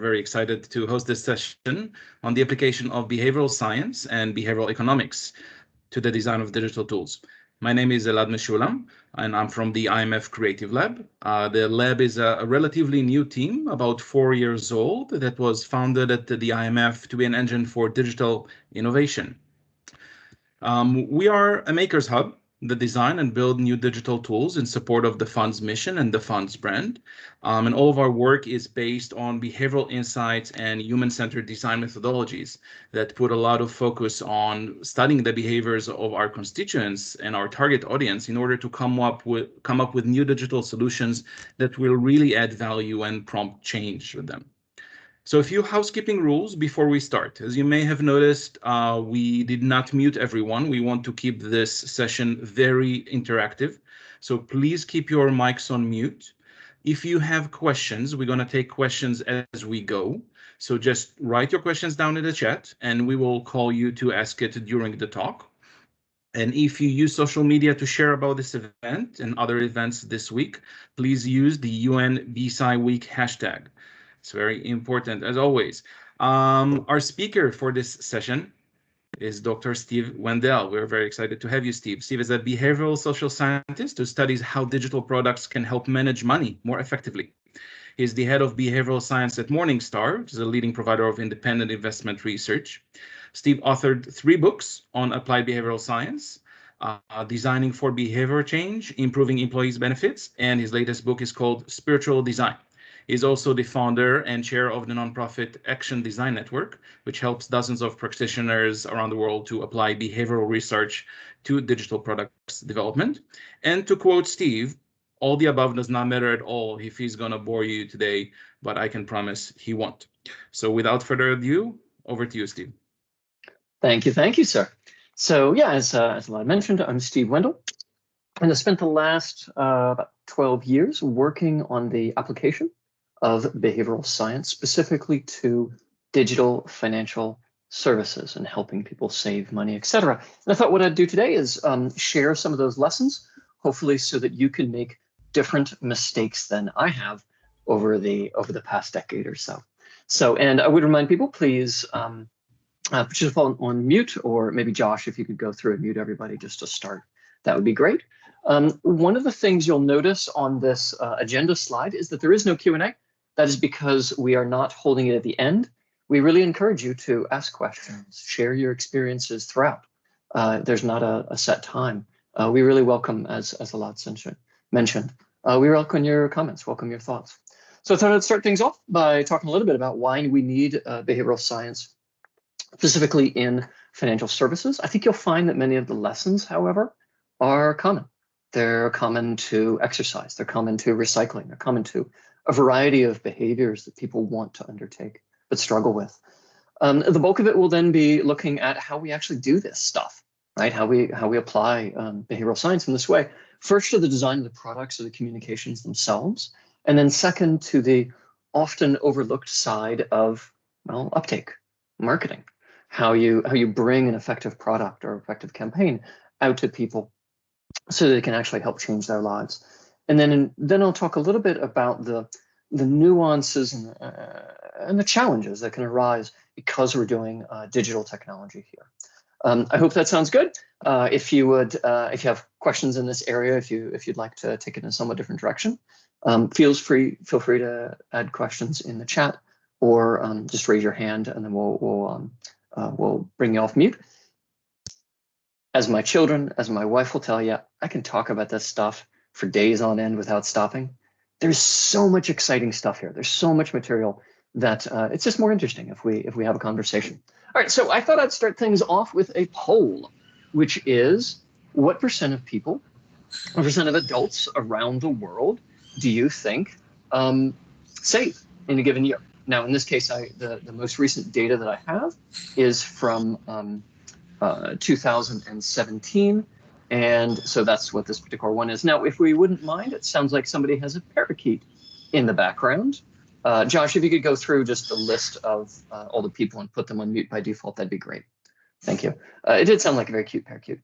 very excited to host this session on the application of behavioral science and behavioral economics to the design of digital tools. My name is Elad Meshulam, and I'm from the IMF Creative Lab. The lab is a relatively new team, about 4 years old, that was founded at the IMF to be an engine for digital innovation. We are a maker's hub that design and build new digital tools in support of the fund's mission and the fund's brand. And all of our work is based on behavioral insights and human-centered design methodologies that put a lot of focus on studying the behaviors of our constituents and our target audience in order to come up with new digital solutions that will really add value and prompt change with them. So a few housekeeping rules before we start. As you may have noticed, we did not mute everyone. We want to keep this session very interactive. So please keep your mics on mute. If you have questions, we're going to take questions as we go. So just write your questions down in the chat and we will call you to ask it during the talk. And if you use social media to share about this event and other events this week, please use the UN BSci Week hashtag. It's very important, as always. Our speaker for this session is Dr. Steve Wendel. We're very excited to have you, Steve. Steve is a behavioral social scientist who studies how digital products can help manage money more effectively. He's the head of behavioral science at Morningstar, which is a leading provider of independent investment research. Steve authored 3 books on applied behavioral science, Designing for Behavior Change, Improving Employees' Benefits, and his latest book is called Spiritual Design. He's also the founder and chair of the nonprofit Action Design Network, which helps dozens of practitioners around the world to apply behavioral research to digital products development. And to quote Steve, all the above does not matter at all if he's going to bore you today, but I can promise he won't. So without further ado, over to you, Steve. Thank you, sir. So yeah, as Elad mentioned, I'm Steve Wendel, and I spent the last about 12 years working on the application of behavioral science, specifically to digital financial services and helping people save money, etc. And I thought what I'd do today is share some of those lessons, hopefully so that you can make different mistakes than I have over the past decade or so. So, and I would remind people, please put yourself on mute, or maybe Josh, if you could go through and mute everybody just to start, that would be great. One of the things you'll notice on this agenda slide is that there is no Q&A. That is because we are not holding it at the end. We really encourage you to ask questions, share your experiences throughout. There's not a set time. We really welcome, as Elad mentioned, we welcome your comments, welcome your thoughts. So I thought I'd start things off by talking a little bit about why we need behavioral science, specifically in financial services. I think you'll find that many of the lessons, however, are common. They're common to exercise, they're common to recycling, they're common to a variety of behaviors that people want to undertake but struggle with. The bulk of it will then be looking at how we actually do this stuff, right? How we apply behavioral science in this way. First to the design of the products or the communications themselves, and then second to the often overlooked side of, well, uptake, marketing, how you bring an effective product or effective campaign out to people so that it can actually help change their lives. And then I'll talk a little bit about the nuances and the challenges that can arise because we're doing digital technology here. I hope that sounds good. If you have questions in this area, if you'd like to take it in a somewhat different direction, feel free to add questions in the chat, or just raise your hand and then we'll bring you off mute. As my children, as my wife will tell you, I can talk about this stuff for days on end without stopping. There's so much exciting stuff here. There's so much material that it's just more interesting if we have a conversation. All right, so I thought I'd start things off with a poll, which is what percent of people, what percent of adults around the world do you think save in a given year? Now, in this case, the most recent data that I have is from 2017. And so that's what this particular one is. Now, if we wouldn't mind, it sounds like somebody has a parakeet in the background. Josh, if you could go through just the list of all the people and put them on mute by default, that'd be great. Thank you. It did sound like a very cute parakeet.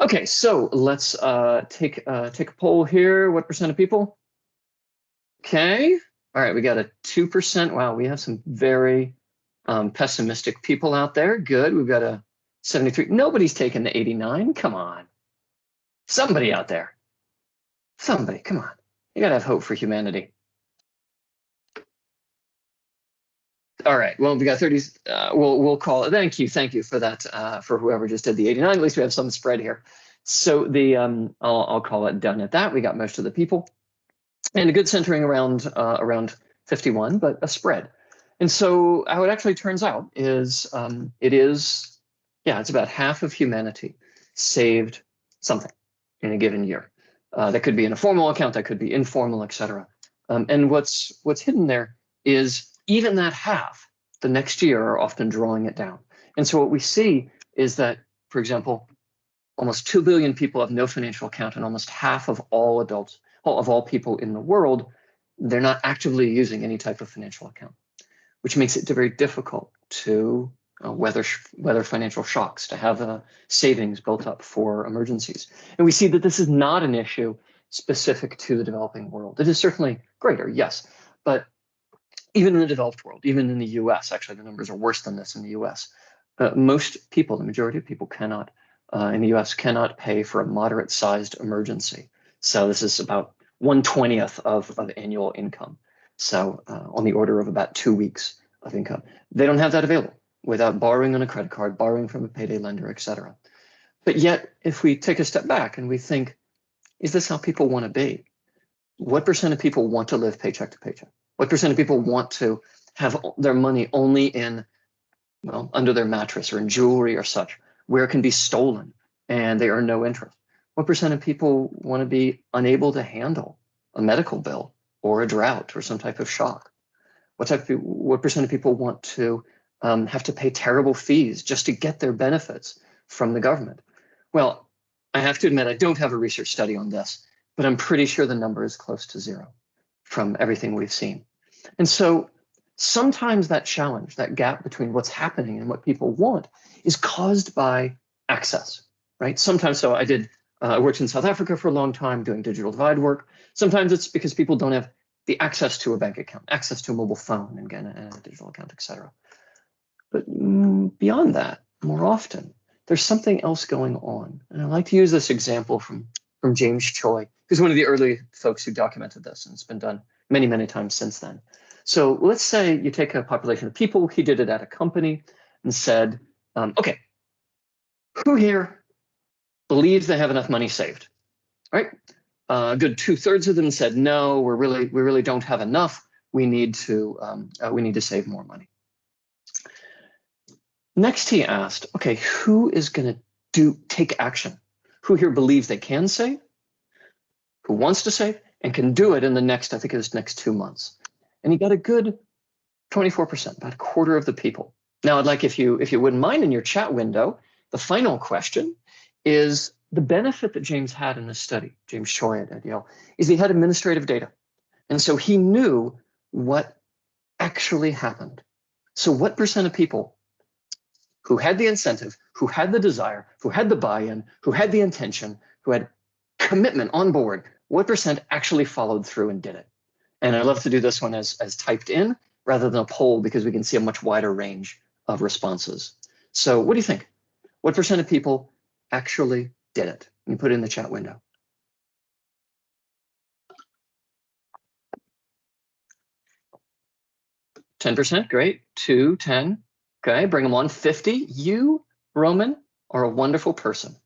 Okay, so let's take a poll here. What percent of people? Okay, All right, we got a 2%. Wow, we have some very pessimistic people out there. Good, we've got a 73. Nobody's taken the 89. Come on. Somebody out there. Somebody, come on. You gotta have hope for humanity. All right, well, we got 30s. We'll call it. Thank you for that, for whoever just did the 89. At least we have some spread here. So the I'll call it done at that. We got most of the people. And a good centering around 51, but a spread. And so how it actually turns out is it's about half of humanity saved something in a given year. That could be in a formal account, that could be informal, etc. And what's hidden there is even that half, the next year, are often drawing it down. And so what we see is that, for example, almost 2 billion people have no financial account, and almost half of all adults, of all people in the world, they're not actively using any type of financial account, which makes it very difficult to weather financial shocks, to have savings built up for emergencies. And we see that this is not an issue specific to the developing world. It is certainly greater, yes, but even in the developed world, even in the US, actually the numbers are worse than this in the US. Most people, the majority of people cannot, in the US, cannot pay for a moderate-sized emergency. So this is about 1/20th of annual income. So on the order of about 2 weeks of income. They don't have that available without borrowing on a credit card, borrowing from a payday lender, etc. But yet, if we take a step back and we think, is this how people want to be? What percent of people want to live paycheck to paycheck? What percent of people want to have their money only in, well, under their mattress or in jewelry or such, where it can be stolen and they earn no interest? What percent of people want to be unable to handle a medical bill or a drought or some type of shock? What percent of people want to have to pay terrible fees just to get their benefits from the government? Well, I have to admit, I don't have a research study on this, but I'm pretty sure the number is close to zero from everything we've seen. And so sometimes that challenge, that gap between what's happening and what people want, is caused by access, right? Sometimes, so I worked in South Africa for a long time doing digital divide work. Sometimes it's because people don't have the access to a bank account, access to a mobile phone, and again, a digital account, etc. But beyond that, more often, there's something else going on. And I like to use this example from James Choi, who's one of the early folks who documented this, and it's been done many, many times since then. So let's say you take a population of people, he did it at a company, and said, okay, who here believes they have enough money saved? Right? A good 2/3 of them said, no, we really don't have enough. We need to save more money. Next, he asked, okay, who is going to take action? Who here believes they can save? Who wants to save and can do it in the next, I think it was next 2 months? And he got a good 24%, about a quarter of the people. Now, I'd like, if you wouldn't mind, in your chat window, the final question is the benefit that James had in this study, James Choi at Yale, is he had administrative data. And so he knew what actually happened. So what percent of people who had the incentive, who had the desire, who had the buy-in, who had the intention, who had commitment on board, what percent actually followed through and did it? And I love to do this one as typed in rather than a poll, because we can see a much wider range of responses. So what do you think? What percent of people actually did it? You put it in the chat window. %, great. 2, 10. Okay, bring them on. 50. You, Roman, are a wonderful person.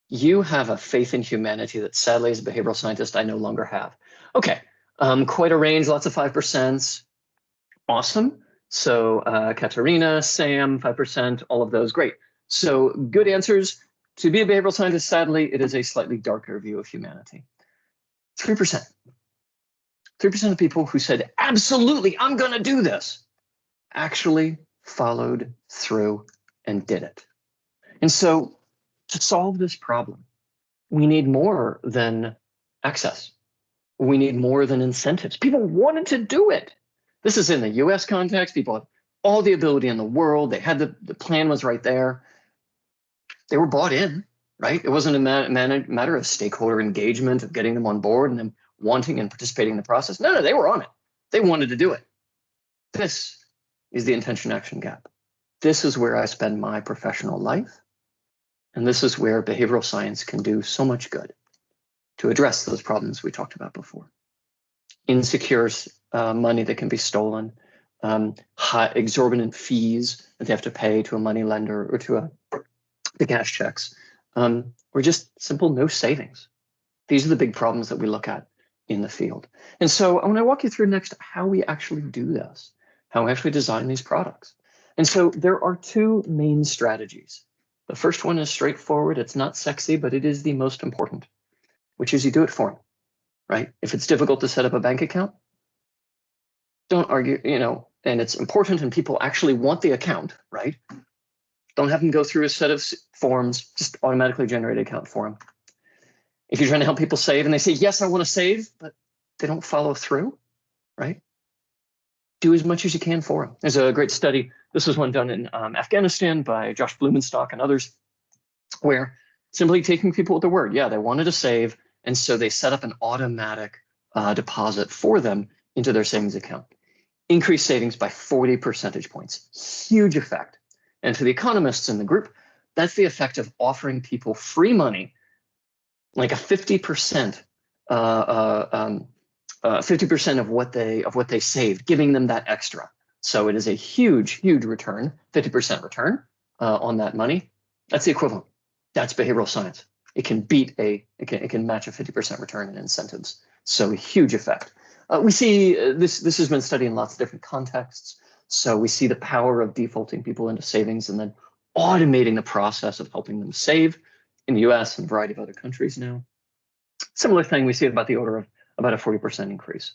You have a faith in humanity that sadly, as a behavioral scientist, I no longer have. Okay, quite a range, lots of 5%. Awesome. So Katerina, Sam, 5%, all of those, great. So good answers. To be a behavioral scientist, sadly, it is a slightly darker view of humanity. 3%. 3% of people who said, absolutely, I'm going to do this, actually followed through and did it. And so to solve this problem, we need more than access. We need more than incentives. People wanted to do it. This is in the US context. People have all the ability in the world. They had the plan was right there. They were bought in, right? It wasn't a matter of stakeholder engagement, of getting them on board and them wanting and participating in the process. No, they were on it. They wanted to do it. This is the intention-action gap. This is where I spend my professional life. And this is where behavioral science can do so much good to address those problems we talked about before. Insecure money that can be stolen, high exorbitant fees that they have to pay to a money lender or to the cash checks, or just simple no savings. These are the big problems that we look at in the field. And so I want to walk you through next how we actually do this, how we actually design these products. And so there are two main strategies. The first one is straightforward. It's not sexy, but it is the most important, which is you do it for them, right? If it's difficult to set up a bank account, don't argue, and it's important and people actually want the account, right? Don't have them go through a set of forms, just automatically generate an account for them. If you're trying to help people save and they say, yes, I want to save, but they don't follow through, right? Do as much as you can for them. There's a great study. This was one done in Afghanistan by Josh Blumenstock and others, where simply taking people at their word. Yeah, they wanted to save, and so they set up an automatic deposit for them into their savings account. Increased savings by 40 percentage points. Huge effect. And for the economists in the group, that's the effect of offering people free money, like a 50% 50% of what they saved, giving them that extra. So it is a huge return, 50% return on that money. That's the equivalent. That's behavioral science. It can it can match a 50% return in incentives. So a huge effect. We see this has been studied in lots of different contexts. So we see the power of defaulting people into savings and then automating the process of helping them save in the US and a variety of other countries now. Similar thing we see about the order of about a 40% increase.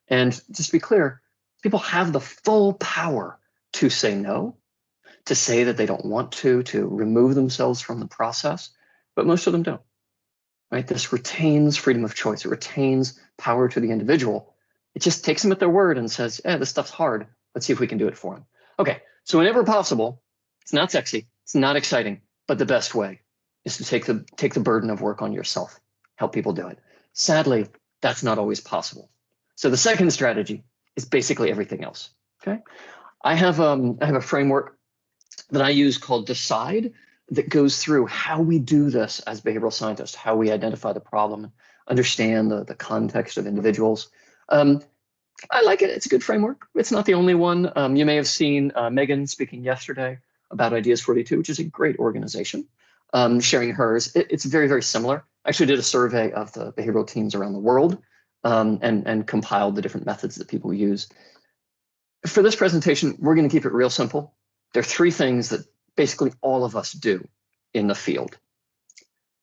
And just to be clear, people have the full power to say no, to say that they don't want to remove themselves from the process, but most of them don't, right? This retains freedom of choice. It retains power to the individual. It just takes them at their word and says, yeah, this stuff's hard. Let's see if we can do it for them. Okay, so whenever possible, it's not sexy, it's not exciting, but the best way is to take the burden of work on yourself, help people do it. Sadly, that's not always possible. So the second strategy is basically everything else. Okay, I have a framework that I use called Decide that goes through how we do this as behavioral scientists, how we identify the problem, understand the context of individuals. I like it. It's a good framework. It's not the only one. You may have seen Megan speaking yesterday about Ideas 42, which is a great organization, sharing hers. It's very similar. I actually did a survey of the behavioral teams around the world and compiled the different methods that people use. For this presentation, we're going to keep it real simple. There are three things that basically all of us do in the field.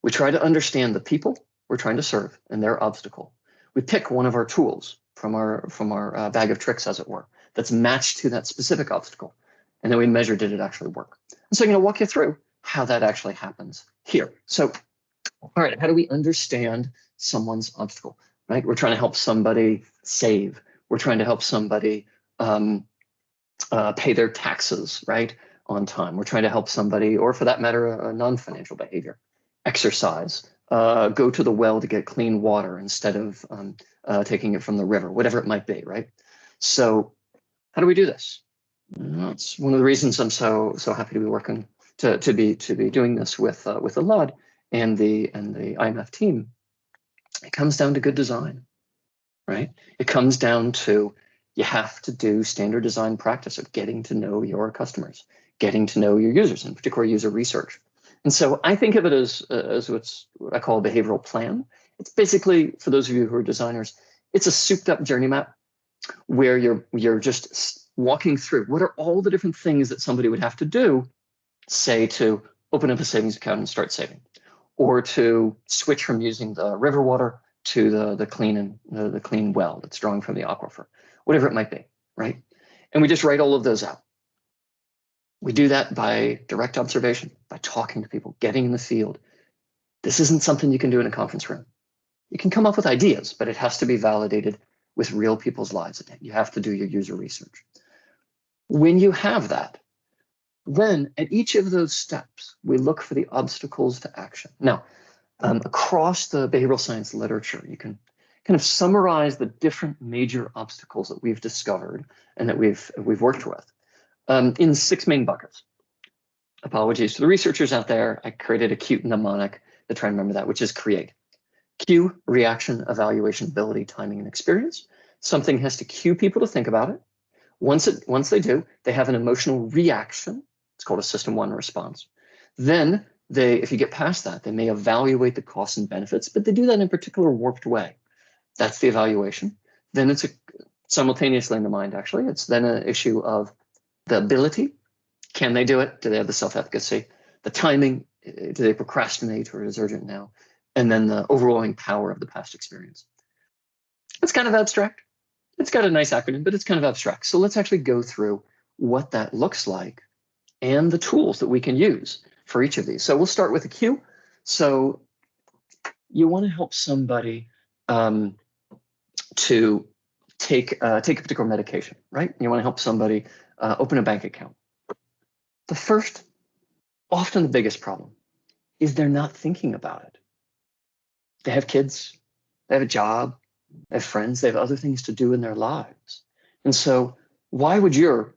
We try to understand the people we're trying to serve and their obstacle. We pick one of our tools from our bag of tricks, as it were, that's matched to that specific obstacle. And then we measure, did it actually work? And so I'm going to walk you through how that actually happens here. So, all right, how do we understand someone's obstacle, right? We're trying to help somebody save. We're trying to help somebody pay their taxes, right, on time. We're trying to help somebody, or for that matter, a non-financial behavior, exercise, go to the well to get clean water instead of taking it from the river, whatever it might be, right? So how do we do this? That's one of the reasons I'm so happy to be working to be doing this with Elad and the IMF team. It comes down to good design, right? It comes down to you have to do standard design practice of getting to know your customers, getting to know your users, in particular user research. And so I think of it as what I call a behavioral plan. It's basically, for those of you who are designers, it's a souped up journey map where you're just walking through what are all the different things that somebody would have to do, say to open up a savings account and start saving, or to switch from using the river water to the clean well that's drawing from the aquifer, whatever it might be, right? And we just write all of those out. We do that by direct observation, by talking to people, getting in the field. This isn't something you can do in a conference room. You can come up with ideas, but it has to be validated with real people's lives. You have to do your user research. When you have that, then at each of those steps, we look for the obstacles to action. Now, across the behavioral science literature, you can kind of summarize the different major obstacles that we've discovered and that we've worked with in 6 main buckets. Apologies to the researchers out there. I created a cute mnemonic to try and remember that, which is CREATE. Cue, reaction, evaluation, ability, timing, and experience. Something has to cue people to think about it. Once they do, they have an emotional reaction. It's called a system 1 response. Then if you get past that, they may evaluate the costs and benefits, but they do that in a particular warped way. That's the evaluation. Then it's simultaneously in the mind, actually. It's then an issue of the ability. Can they do it? Do they have the self-efficacy? The timing, do they procrastinate or is urgent now? And then the overwhelming power of the past experience. It's kind of abstract. It's got a nice acronym, but it's kind of abstract. So let's actually go through what that looks like and the tools that we can use for each of these. So we'll start with a cue. So you want to help somebody to take a particular medication, right? You want to help somebody open a bank account. The first, often the biggest problem, is they're not thinking about it. They have kids, they have a job, they have friends, they have other things to do in their lives. And so why would your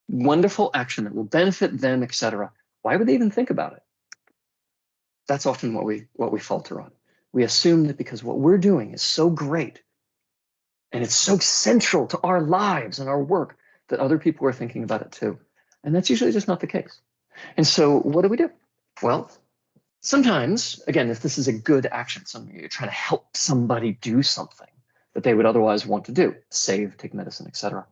wonderful action that will benefit them, etc., why would they even think about it? That's often what we falter on. We assume that because what we're doing is so great and it's so central to our lives and our work that other people are thinking about it too. And that's usually just not the case. And so what do? Well, sometimes, again, if this is a good action, you're trying to help somebody do something that they would otherwise want to do, save, take medicine, etc.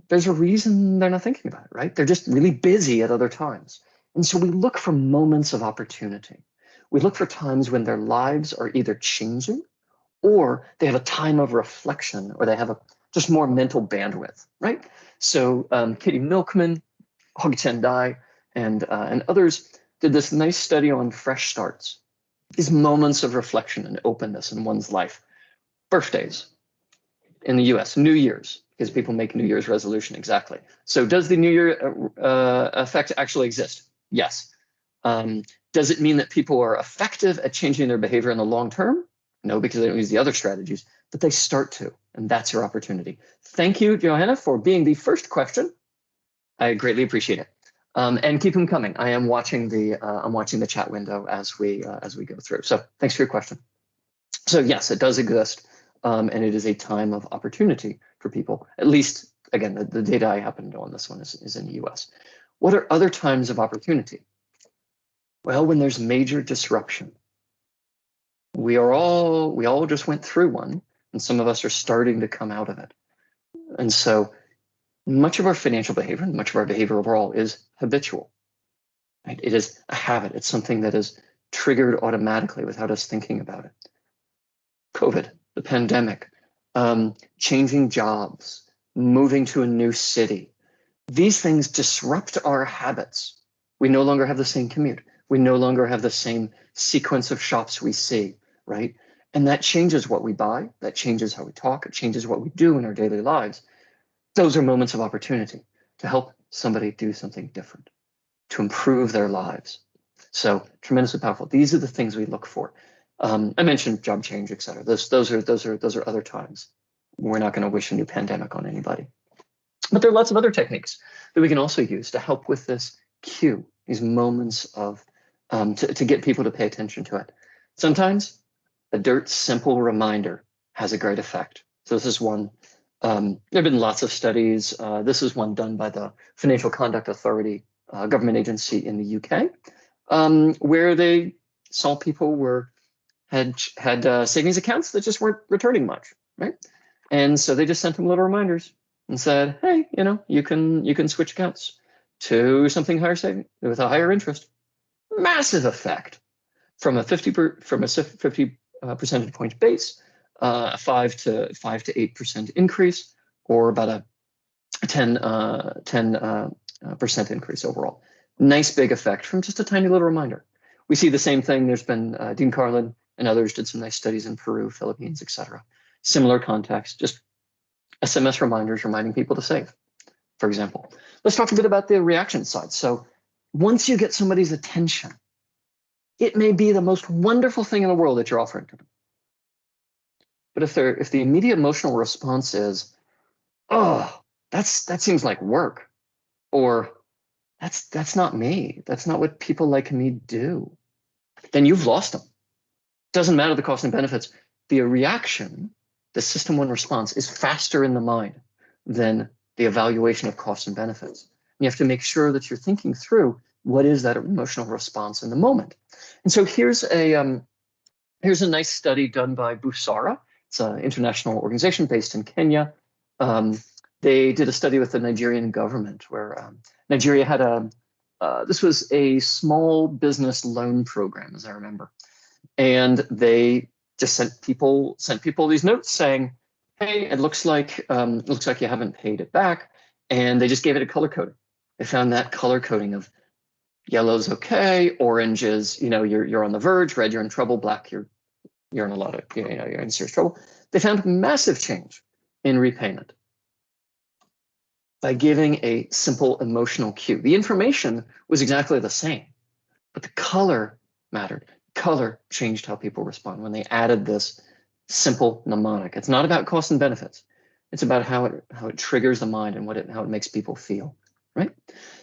There's a reason they're not thinking about it, right? They're just really busy at other times. And so we look for moments of opportunity. We look for times when their lives are either changing or they have a time of reflection or they have just more mental bandwidth, right? So Katie Milkman, Hog Chen Dai, and others did this nice study on fresh starts, these moments of reflection and openness in one's life. Birthdays in the US, New Year's, because people make New Year's resolution, exactly. So does the New Year effect actually exist? Yes. Does it mean that people are effective at changing their behavior in the long term? No, because they don't use the other strategies, but they start to, and that's your opportunity. Thank you, Johanna, for being the first question. I greatly appreciate it. And keep them coming. I am watching the chat window as we go through. So thanks for your question. So yes, it does exist, and it is a time of opportunity for people. At least, again, the data I happen to know on this one is in the US. What are other times of opportunity? Well, when there's major disruption. We all just went through one, and some of us are starting to come out of it. And so much of our financial behavior, much of our behavior overall is habitual. Right? It is a habit. It's something that is triggered automatically without us thinking about it. COVID, the pandemic, changing jobs, moving to a new city. These things disrupt our habits. We no longer have the same commute. We no longer have the same sequence of shops we see, right? And that changes what we buy. That changes how we talk. It changes what we do in our daily lives. Those are moments of opportunity to help somebody do something different, to improve their lives. So tremendously powerful. These are the things we look for. I mentioned job change, et cetera. Those are other times. We're not going to wish a new pandemic on anybody. But there are lots of other techniques that we can also use to help with this cue, these moments of to get people to pay attention to it. Sometimes a dirt simple reminder has a great effect. So this is one. There have been lots of studies. This is one done by the Financial Conduct Authority, government agency in the UK, where they saw people had savings accounts that just weren't returning much, right? And so they just sent them little reminders and said, hey, you can switch accounts to something higher saving with a higher interest. Massive effect from a 50 percentage point base. A 5 to 8% increase, or about a 10% increase overall. Nice big effect from just a tiny little reminder. We see the same thing. There's been Dean Carlin and others did some nice studies in Peru, Philippines, etc. Similar context, just SMS reminders reminding people to save, for example. Let's talk a bit about the reaction side. So once you get somebody's attention, it may be the most wonderful thing in the world that you're offering to them. But if the immediate emotional response is, oh, that seems like work, or that's not me, that's not what people like me do, then you've lost them. Doesn't matter the cost and benefits. The reaction, the system one response, is faster in the mind than the evaluation of costs and benefits. And you have to make sure that you're thinking through what is that emotional response in the moment. And so here's a nice study done by Busara. It's an international organization based in Kenya. They did a study with the Nigerian government where Nigeria had this was a small business loan program, as I remember. And they just sent people these notes saying, hey, it looks like you haven't paid it back. And they just gave it a color coding. They found that color coding of yellow's okay, orange is, you're on the verge, red, you're in trouble, black, you're in a lot of, you're in serious trouble. They found massive change in repayment by giving a simple emotional cue. The information was exactly the same, but the color mattered. Color changed how people respond when they added this simple mnemonic. It's not about costs and benefits. It's about how it triggers the mind and how it makes people feel, right?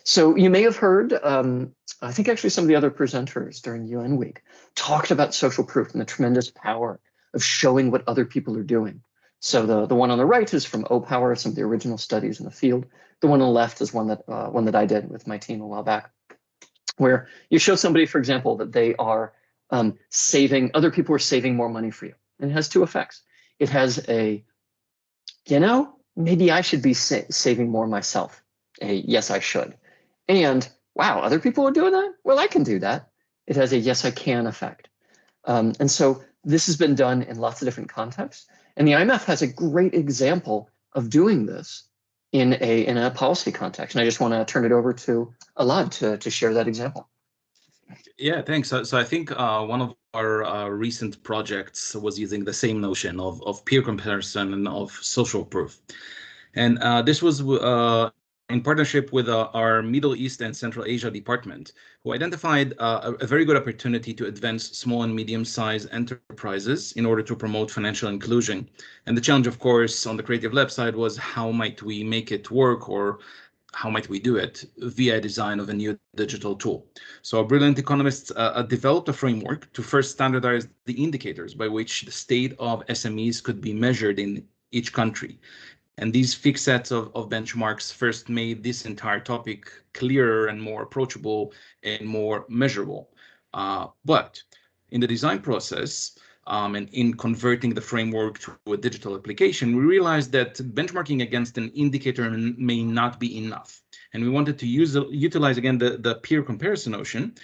So you may have heard, I think actually some of the other presenters during UN Week talked about social proof and the tremendous power of showing what other people are doing. So the one on the right is from OPower, some of the original studies in the field. The one on the left is one that I did with my team a while back, where you show somebody, for example, that they are other people are saving more money for you. And it has two effects. It has maybe I should be saving more myself. Yes, I should. And wow, other people are doing that? Well, I can do that. It has a yes, I can effect. And so this has been done in lots of different contexts. And the IMF has a great example of doing this in a policy context. And I just want to turn it over to Alad to share that example. Yeah, thanks. So I think one of our recent projects was using the same notion of peer comparison and of social proof. And this was in partnership with our Middle East and Central Asia department, who identified a very good opportunity to advance small and medium-sized enterprises in order to promote financial inclusion. And the challenge, of course, on the Creative Lab side was how might we make it work, or how might we do it via design of a new digital tool? So our brilliant economists developed a framework to first standardize the indicators by which the state of SMEs could be measured in each country. And these fixed sets of benchmarks first made this entire topic clearer and more approachable and more measurable. But in the design process, and in converting the framework to a digital application, we realized that benchmarking against an indicator may not be enough. And we wanted to utilize again the peer comparison notion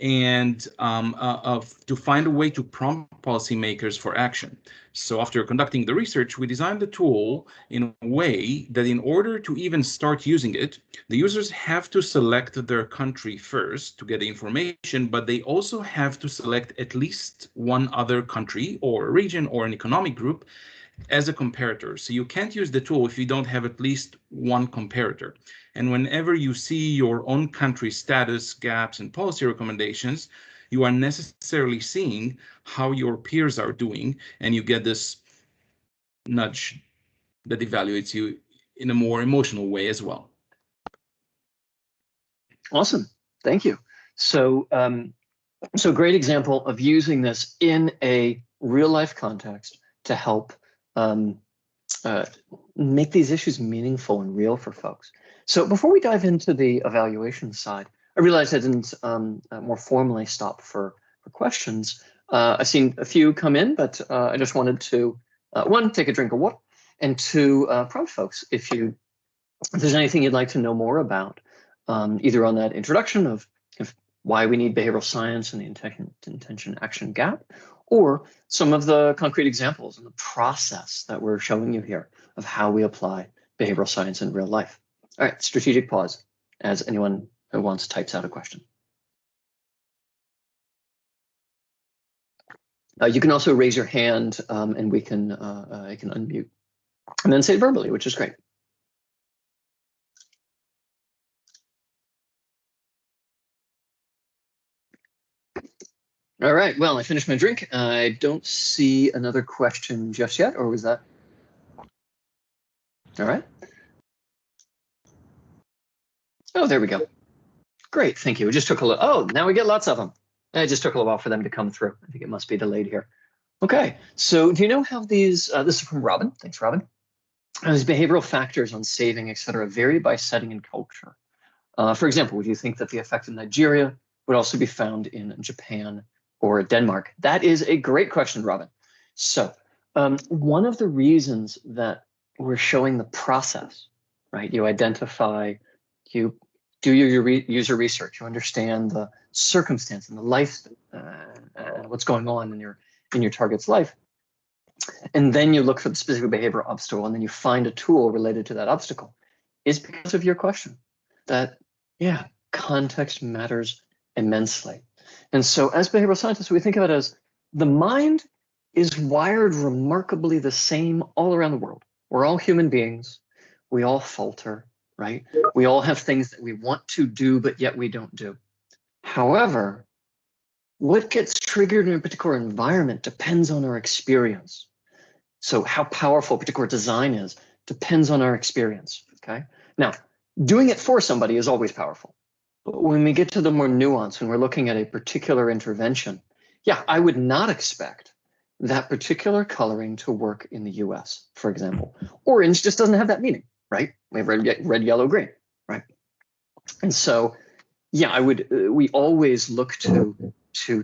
and to find a way to prompt policymakers for action. So after conducting the research, we designed the tool in a way that in order to even start using it, the users have to select their country first to get the information, but they also have to select at least one other country or region or an economic group as a comparator. So you can't use the tool if you don't have at least one comparator. And whenever you see your own country status, gaps, and policy recommendations, you are necessarily seeing how your peers are doing, and you get this nudge that evaluates you in a more emotional way as well. Awesome, thank you. So, so great example of using this in a real life context to help make these issues meaningful and real for folks. So before we dive into the evaluation side, I realized I didn't more formally stop for questions. I've seen a few come in, but I just wanted to, one, take a drink of water, and two, prompt folks if there's anything you'd like to know more about, either on that introduction of why we need behavioral science and the intention action gap, or some of the concrete examples and the process that we're showing you here of how we apply behavioral science in real life. All right, strategic pause as anyone who wants types out a question. You can also raise your hand and I can unmute and then say it verbally, which is great. All right, well, I finished my drink. I don't see another question just yet, or was that? All right. Oh, there we go. Great, thank you. It just took a little, oh, now we get lots of them. It just took a little while for them to come through. I think it must be delayed here. Okay, so do you know how these, this is from Robin, thanks Robin. These behavioral factors on saving, et cetera, vary by setting and culture. For example, would you think that the effect in Nigeria would also be found in Japan or Denmark? That is a great question, Robin. So one of the reasons that we're showing the process, right? You identify, you do your user research, you understand the circumstance and the life, what's going on in your target's life. And then you look for the specific behavioral obstacle, and then you find a tool related to that obstacle, is because of your question. That, yeah, context matters immensely. And so as behavioral scientists, we think of it as the mind is wired remarkably the same all around the world. We're all human beings. We all falter, right? We all have things that we want to do, but yet we don't do. However, what gets triggered in a particular environment depends on our experience. So how powerful a particular design is depends on our experience, okay? Now, doing it for somebody is always powerful. But when we get to the more nuance, when we're looking at a particular intervention, yeah, I would not expect that particular coloring to work in the US, for example. Orange just doesn't have that meaning, right? We have red, yellow, green, right? And so, yeah, we always look to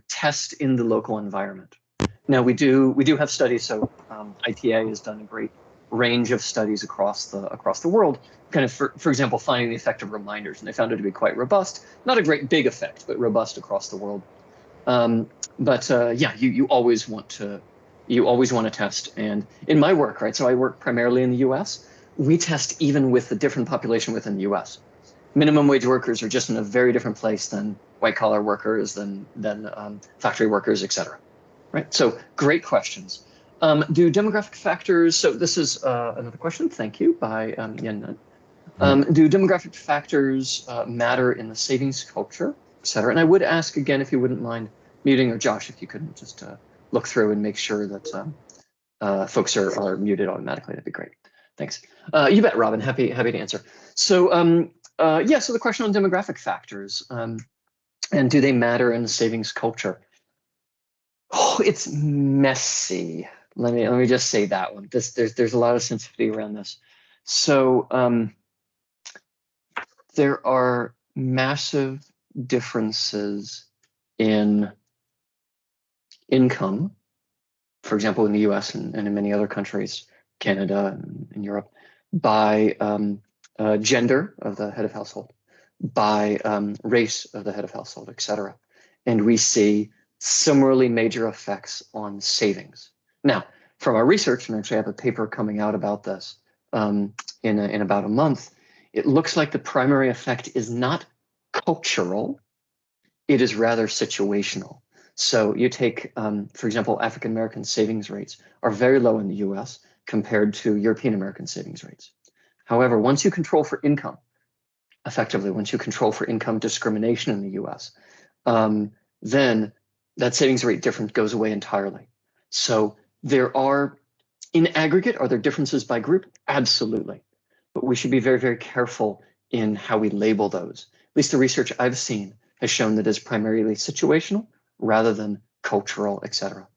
test in the local environment. Now we do have studies. So ITA has done a great range of studies across the world, kind of for example, finding the effect of reminders, and they found it to be quite robust. Not a great big effect, but robust across the world. Yeah, you always want to test. And in my work, right? So I work primarily in the U.S. We test even with the different population within the U.S. Minimum wage workers are just in a very different place than white collar workers, than factory workers, et cetera. Right. So great questions. Do demographic factors, so this is another question, thank you, by Yen Nun. Do demographic factors matter in the savings culture, et cetera? And I would ask again, if you wouldn't mind muting, or Josh, if you couldn't just look through and make sure that folks are muted automatically, that'd be great. Thanks. You bet, Robin, happy to answer. So yeah, so the question on demographic factors, and do they matter in the savings culture? Oh, it's messy. Let me just say that one. There's a lot of sensitivity around this. So there are massive differences in income, for example, in the US and in many other countries, Canada and Europe, by gender of the head of household, by race of the head of household, et cetera. And we see similarly major effects on savings. Now, from our research, and actually I have a paper coming out about this in about a month, it looks like the primary effect is not cultural, it is rather situational. So you take, for example, African-American savings rates are very low in the US compared to European-American savings rates. However, once you control for income, effectively, once you control for income discrimination in the US, then that savings rate difference goes away entirely. So there are, in aggregate, are there differences by group? Absolutely. But we should be very, very careful in how we label those. At least the research I've seen has shown that it's primarily situational rather than cultural, et cetera.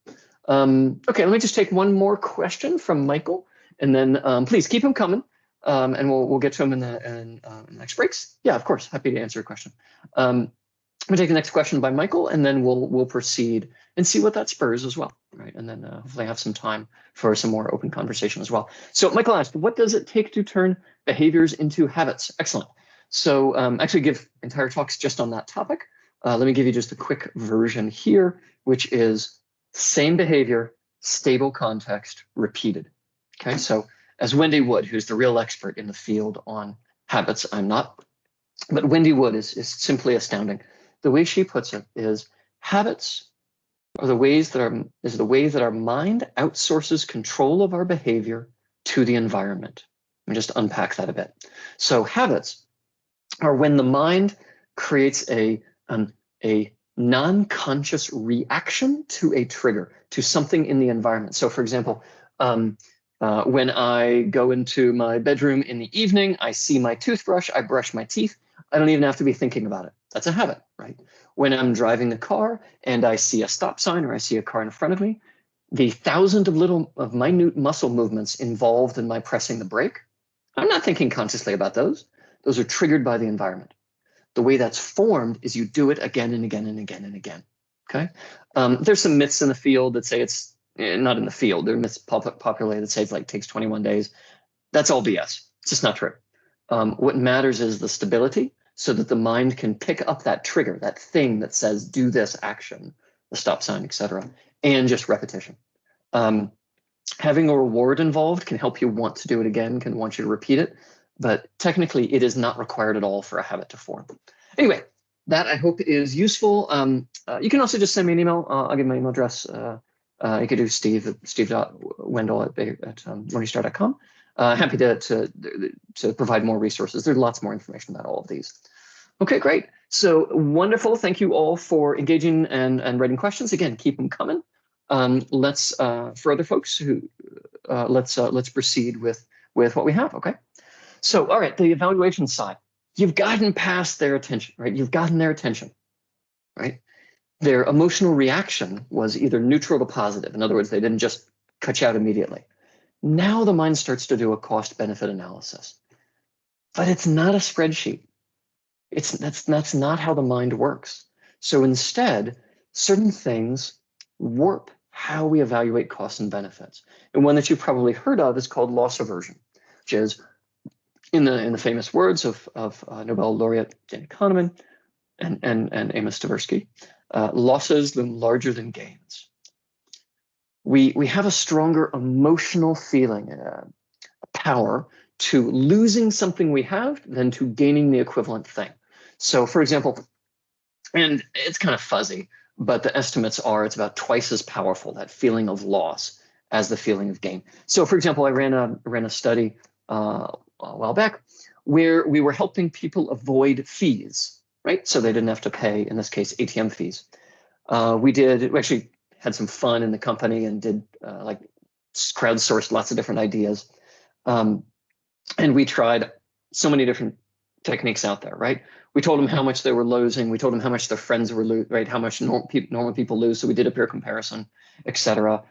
Okay, let me just take one more question from Michael, and then please keep them coming, and we'll get to them in the next breaks. Yeah, of course, happy to answer a question. I'm gonna take the next question by Michael, and then we'll proceed and see what that spurs as well, right? And then hopefully have some time for some more open conversation as well. So Michael asked, what does it take to turn behaviors into habits? Excellent. So actually give entire talks just on that topic. Let me give you just a quick version here, which is same behavior, stable context, repeated. Okay, so as Wendy Wood, who's the real expert in the field on habits, I'm not, but Wendy Wood is simply astounding. The way she puts it is habits are the ways that our mind outsources control of our behavior to the environment. Let me just unpack that a bit. So habits are when the mind creates a non-conscious reaction to a trigger, to something in the environment. So for example, when I go into my bedroom in the evening, I see my toothbrush, I brush my teeth. I don't even have to be thinking about it. That's a habit, right? When I'm driving the car and I see a stop sign or I see a car in front of me, the thousands of minute muscle movements involved in my pressing the brake, I'm not thinking consciously about those. Those are triggered by the environment. The way that's formed is you do it again and again and again and again. Okay. There's some myths in the field that say it's not in the field. There are myths populated that say it's like takes 21 days. That's all BS. It's just not true. What matters is the stability so that the mind can pick up that trigger, that thing that says do this action, the stop sign, etc., and just repetition. Having a reward involved can help you want to do it again, can want you to repeat it, but technically it is not required at all for a habit to form. Anyway, that I hope is useful. You can also just send me an email. I'll give my email address. You could do steve.wendel@morningstar.com. Happy to provide more resources. There's lots more information about all of these. Okay, great. So wonderful. Thank you all for engaging and writing questions. Again, keep them coming. Let's for other folks who let's proceed with what we have. Okay. So all right, the evaluation side. You've gotten past their attention, right? You've gotten their attention, right? Their emotional reaction was either neutral to positive. In other words, they didn't just cut you out immediately. Now the mind starts to do a cost-benefit analysis, but it's not a spreadsheet. That's not how the mind works. So instead, certain things warp how we evaluate costs and benefits. And one that you've probably heard of is called loss aversion, which is in the famous words of Nobel laureate Danny Kahneman and Amos Tversky, losses loom larger than gains. We have a stronger emotional feeling, power to losing something we have than to gaining the equivalent thing. So for example, and it's kind of fuzzy, but the estimates are it's about twice as powerful, that feeling of loss, as the feeling of gain. So for example, I ran a study a while back where we were helping people avoid fees, right? So they didn't have to pay, in this case, ATM fees. We actually had some fun in the company and did like crowdsourced lots of different ideas. And we tried so many different techniques out there, right? We told them how much they were losing. We told them how much their friends were losing, right? How much normal people lose. So we did a peer comparison, etc.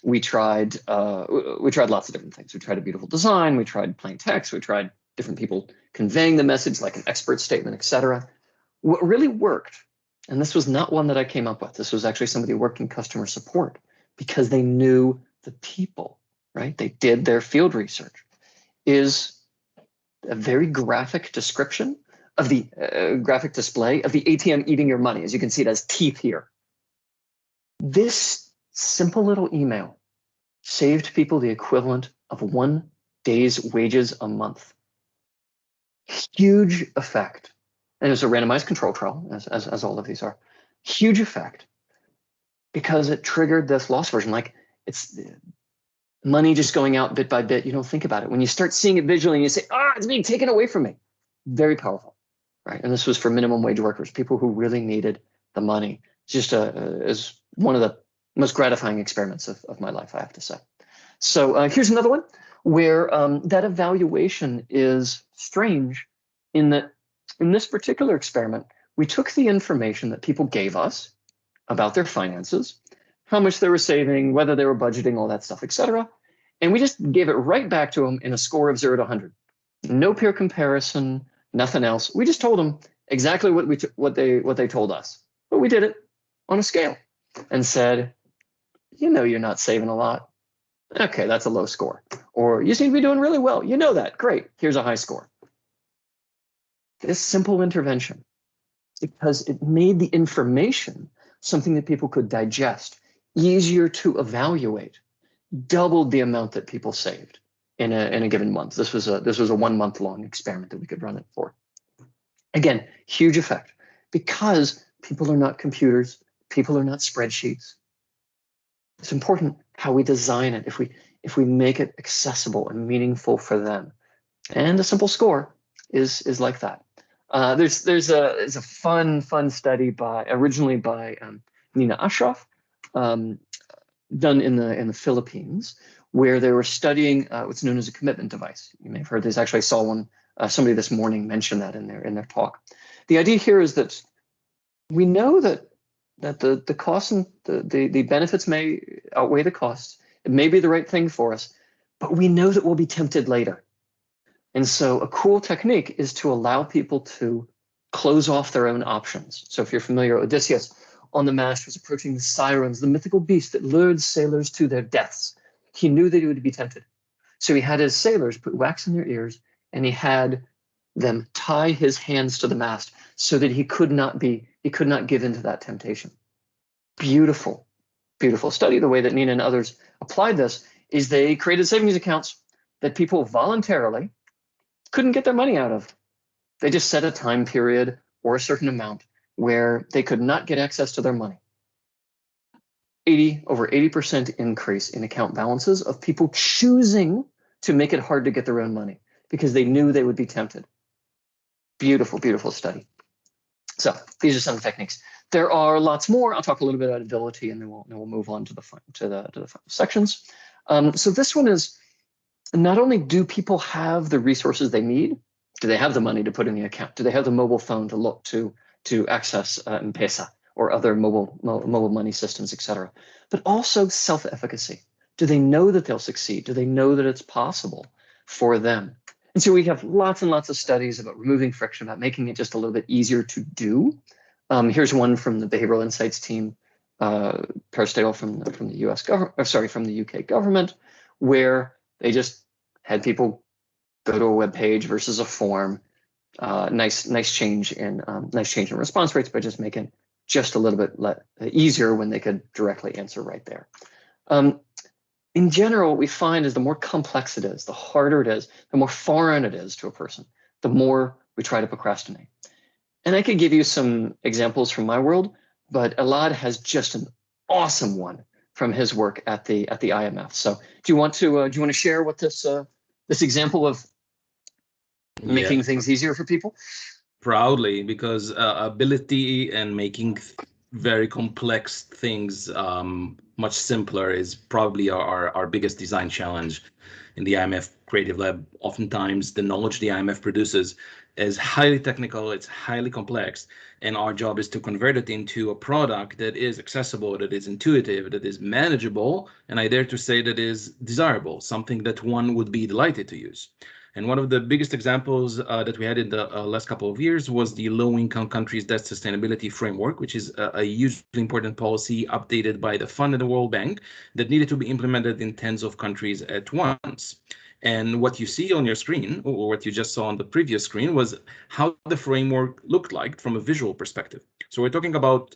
We tried lots of different things. We tried a beautiful design. We tried plain text. We tried different people conveying the message, like an expert statement, etc. What really worked, and this was not one that I came up with. This was actually somebody who worked in customer support because they knew the people, right? They did their field research, is a very graphic description of the graphic display of the ATM eating your money. As you can see, it has teeth here. This simple little email saved people the equivalent of 1 day's wages a month. Huge effect. And it's a randomized control trial, as all of these are. Huge effect because it triggered this loss aversion. Like it's money just going out bit by bit. You don't think about it. When you start seeing it visually and you say, it's being taken away from me. Very powerful, right? And this was for minimum wage workers, people who really needed the money. It's just is one of the most gratifying experiments of my life, I have to say. So here's another one where that evaluation is strange in that in this particular experiment, we took the information that people gave us about their finances, how much they were saving, whether they were budgeting, all that stuff, etc. And we just gave it right back to them in a score of 0 to 100. No peer comparison, nothing else. We just told them exactly what they told us. But we did it on a scale and said, you're not saving a lot. Okay, that's a low score. Or you seem to be doing really well. You know that. Great. Here's a high score. This simple intervention, because it made the information something that people could digest, easier to evaluate, doubled the amount that people saved in a given month. This was a 1 month long experiment that we could run it for. Again, huge effect because people are not computers, people are not spreadsheets. It's important how we design it, if we make it accessible and meaningful for them. And a simple score is like that. There's a fun study originally by Nina Ashraf, done in the Philippines, where they were studying what's known as a commitment device. You may have heard this. Actually, I saw one. Somebody this morning mentioned that in their talk. The idea here is that we know that the costs and the benefits may outweigh the costs. It may be the right thing for us, but we know that we'll be tempted later. And so a cool technique is to allow people to close off their own options. So if you're familiar, Odysseus on the mast was approaching the sirens, the mythical beast that lured sailors to their deaths. He knew that he would be tempted. So he had his sailors put wax in their ears, and he had them tie his hands to the mast so that he could not give into that temptation. Beautiful, beautiful study. The way that Nina and others applied this is they created savings accounts that people voluntarily couldn't get their money out of. They just set a time period or a certain amount where they could not get access to their money. Over 80% increase in account balances of people choosing to make it hard to get their own money because they knew they would be tempted. Beautiful, beautiful study. So these are some techniques. There are lots more. I'll talk a little bit about ability, and then we'll move on to the final sections. So this one is, not only do people have the resources they need, do they have the money to put in the account? Do they have the mobile phone to look to access M-Pesa or other mobile money systems, et cetera? But also self-efficacy. Do they know that they'll succeed? Do they know that it's possible for them? And so we have lots and lots of studies about removing friction, about making it just a little bit easier to do. Here's one from the Behavioral Insights team, Peristale from the US government, from the UK government, where they just had people go to a web page versus a form. Nice change in response rates by just making just a little bit easier when they could directly answer right there. In general, what we find is the more complex it is, the harder it is, the more foreign it is to a person, the more we try to procrastinate. And I could give you some examples from my world, but Elad has just an awesome one from his work at the IMF. So do you want to share what this example of making things easier for people? Proudly, because ability and making very complex things much simpler is probably our biggest design challenge in the IMF Creative Lab. Oftentimes, the knowledge the IMF produces is highly technical, it's highly complex, and our job is to convert it into a product that is accessible, that is intuitive, that is manageable, and I dare to say that is desirable, something that one would be delighted to use. And one of the biggest examples that we had in the last couple of years was the low-income countries debt sustainability framework, which is a hugely important policy updated by the Fund and the World Bank that needed to be implemented in tens of countries at once. And what you see on your screen, or what you just saw on the previous screen, was how the framework looked like from a visual perspective. So we're talking about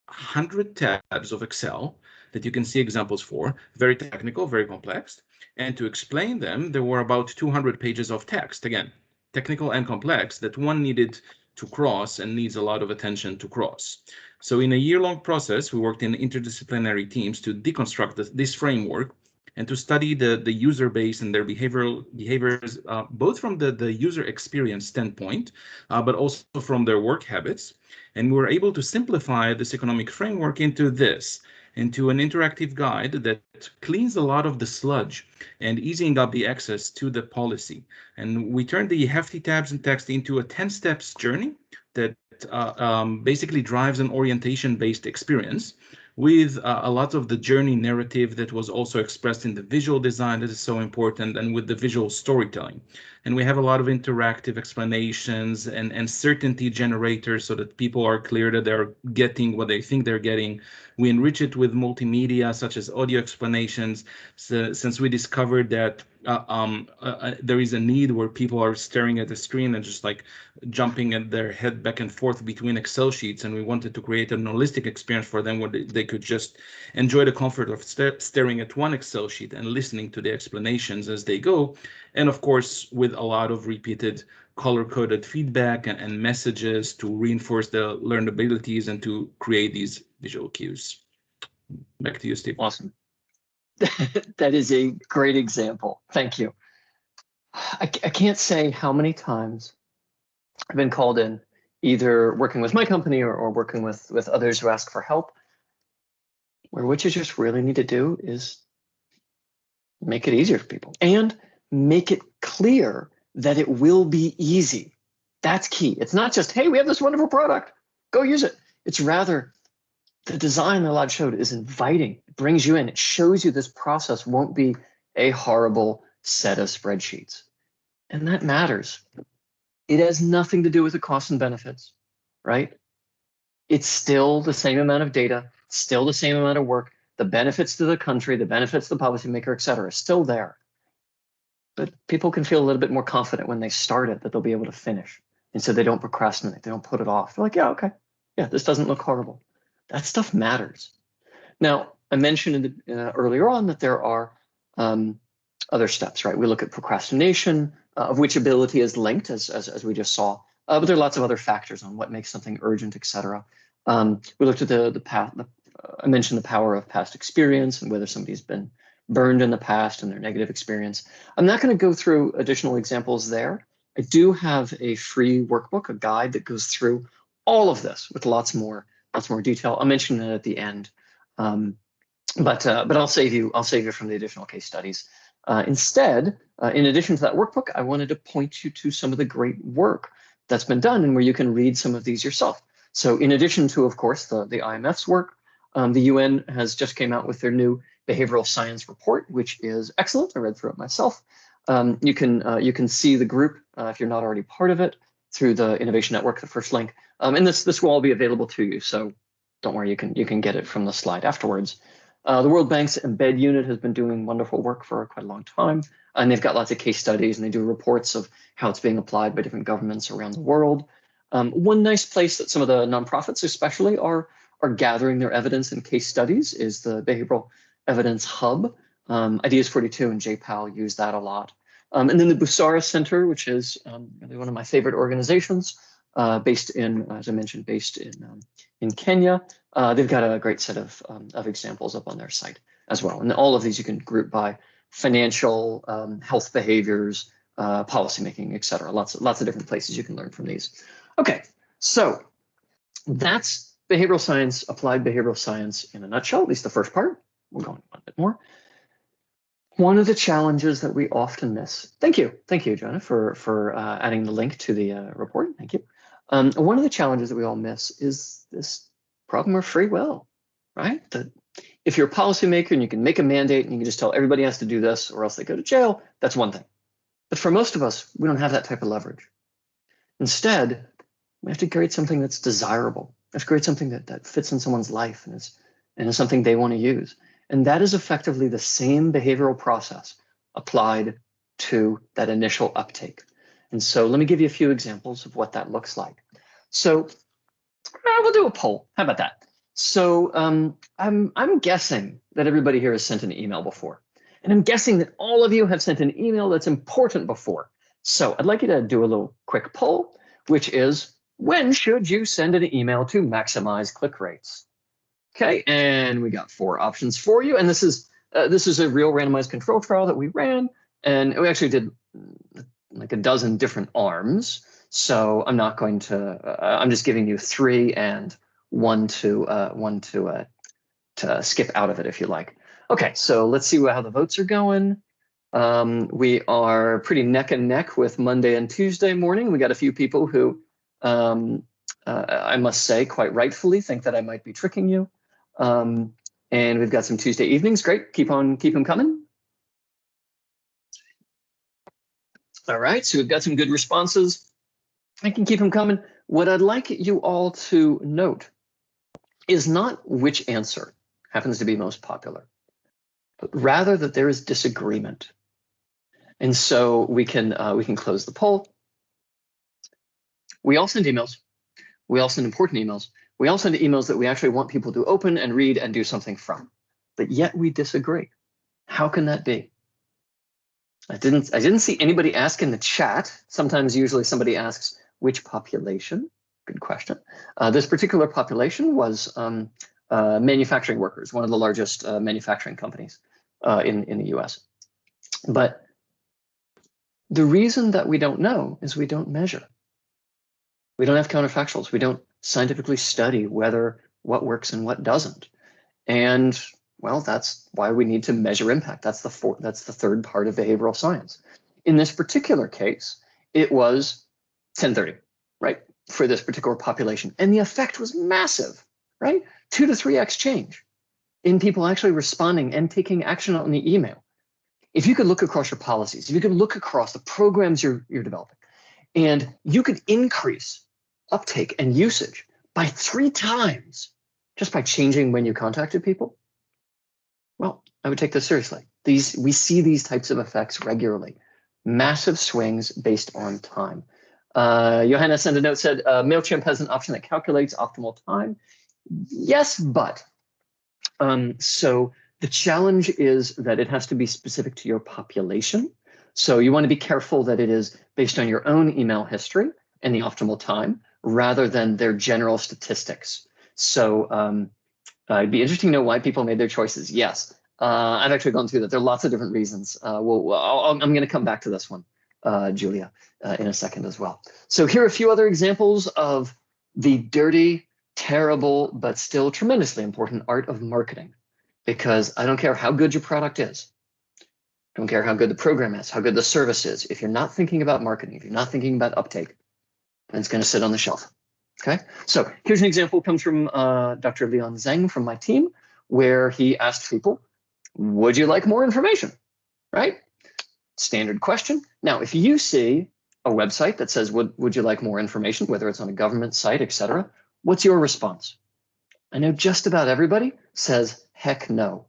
100 tabs of Excel that you can see examples for, very technical, very complex. And to explain them, there were about 200 pages of text, again, technical and complex, that one needed to cross and needs a lot of attention to cross. So in a year-long process, we worked in interdisciplinary teams to deconstruct this framework and to study the user base and their behaviors, both from the user experience standpoint, but also from their work habits. And we were able to simplify this economic framework into an interactive guide that cleans a lot of the sludge and easing up the access to the policy. And we turned the hefty tabs and text into a 10 steps journey that basically drives an orientation-based experience with a lot of the journey narrative that was also expressed in the visual design that is so important, and with the visual storytelling. And we have a lot of interactive explanations and certainty generators so that people are clear that they're getting what they think they're getting. We enrich it with multimedia such as audio explanations, since we discovered that there is a need where people are staring at the screen and just like jumping at their head back and forth between Excel sheets, and we wanted to create a holistic experience for them where they could just enjoy the comfort of staring at one Excel sheet and listening to the explanations as they go. And of course, with a lot of repeated color-coded feedback and messages to reinforce the learned abilities and to create these visual cues. Back to you, Steve. Awesome. That is a great example. Thank you. I can't say how many times I've been called in either working with my company or working with others who ask for help, where what you just really need to do is make it easier for people and make it clear that it will be easy. That's key. It's not just, hey, we have this wonderful product, go use it. It's rather the design that Lad showed is inviting. It brings you in. It shows you this process won't be a horrible set of spreadsheets. And that matters. It has nothing to do with the costs and benefits, right? It's still the same amount of data, still the same amount of work. The benefits to the country, the benefits to the policymaker, et cetera, is still there. But people can feel a little bit more confident when they start it that they'll be able to finish. And so they don't procrastinate, they don't put it off. They're like, yeah, okay, yeah, this doesn't look horrible. That stuff matters. Now, I mentioned earlier on that there are other steps, right? We look at procrastination, of which ability is linked, as we just saw. But there are lots of other factors on what makes something urgent, et cetera. We looked at the path. I mentioned the power of past experience and whether somebody's been burned in the past and their negative experience. I'm not going to go through additional examples there. I do have a free workbook, a guide that goes through all of this with lots more detail. I'll mention it at the end, but I'll save you from the additional case studies. Instead, in addition to that workbook, I wanted to point you to some of the great work that's been done and where you can read some of these yourself. So in addition to, of course, the IMF's work, the UN has just came out with their new behavioral science report, which is excellent. I read through it myself. You can see the group if you're not already part of it through the Innovation Network, the first link. And this will all be available to you. So don't worry, you can get it from the slide afterwards. The World Bank's Embed unit has been doing wonderful work for quite a long time, and they've got lots of case studies, and they do reports of how it's being applied by different governments around the world. One nice place that some of the nonprofits especially are gathering their evidence and case studies is the Behavioral Evidence Hub. Ideas 42 and JPAL use that a lot. And then the Busara Center, which is really one of my favorite organizations, based in, as I mentioned, based in Kenya. They've got a great set of examples up on their site as well. And all of these you can group by financial, health behaviors, policymaking, et cetera. Lots of different places you can learn from these. Okay, so that's behavioral science, applied behavioral science in a nutshell, at least the first part. We'll go on a bit more. One of the challenges that we often miss. Thank you, Jonah, for adding the link to the report. Thank you. One of the challenges that we all miss is this problem of free will, right? That if you're a policymaker and you can make a mandate and you can just tell everybody has to do this or else they go to jail, that's one thing. But for most of us, we don't have that type of leverage. Instead, we have to create something that's desirable. We have to create something that fits in someone's life and is something they want to use. And that is effectively the same behavioral process applied to that initial uptake. And so let me give you a few examples of what that looks like. So we'll do a poll. How about that? So I'm guessing that everybody here has sent an email before. And I'm guessing that all of you have sent an email that's important before. So I'd like you to do a little quick poll, which is, when should you send an email to maximize click rates? Okay, and we got 4 options for you. And this is a real randomized control trial that we ran. And we actually did like a dozen different arms. So I'm not going to, I'm just giving you 3 and one to skip out of it if you like. Okay, so let's see how the votes are going. We are pretty neck and neck with Monday and Tuesday morning. We got a few people who, I must say, quite rightfully think that I might be tricking you. And we've got some Tuesday evenings. Great, keep them coming. All right, so we've got some good responses. I can keep them coming. What I'd like you all to note is not which answer happens to be most popular, but rather that there is disagreement. And so we can close the poll. We all send emails. We all send important emails. We all send emails that we actually want people to open and read and do something from, but yet we disagree. How can that be? I didn't see anybody ask in the chat. Usually somebody asks which population. Good question. This particular population was manufacturing workers, one of the largest manufacturing companies in the US. But the reason that we don't know is we don't measure. We don't have counterfactuals. We don't scientifically study whether what works and what doesn't. And well, that's why we need to measure impact. That's the third part of behavioral science. In this particular case, it was 1030, right, for this particular population. And the effect was massive, right? 2 to 3x change in people actually responding and taking action on the email. If you could look across your policies, if you could look across the programs you're developing, and you could increase uptake and usage by 3 times just by changing when you contacted people, well, I would take this seriously. We see these types of effects regularly. Massive swings based on time. Johanna sent a note, said, MailChimp has an option that calculates optimal time. Yes, but. So the challenge is that it has to be specific to your population. So you want to be careful that it is based on your own email history and the optimal time rather than their general statistics. So it'd be interesting to know why people made their choices. Yes, I've actually gone through that. There are lots of different reasons. I'm going to come back to this one, Julia, in a second as well. So here are a few other examples of the dirty, terrible, but still tremendously important art of marketing. Because I don't care how good your product is. Don't care how good the program is, how good the service is. If you're not thinking about marketing, if you're not thinking about uptake, then it's going to sit on the shelf. Okay, so here's an example, comes from Dr. Leon Zheng from my team, where he asked people, would you like more information? Right? Standard question. Now, if you see a website that says, would you like more information, whether it's on a government site, etc., what's your response? I know just about everybody says, heck no.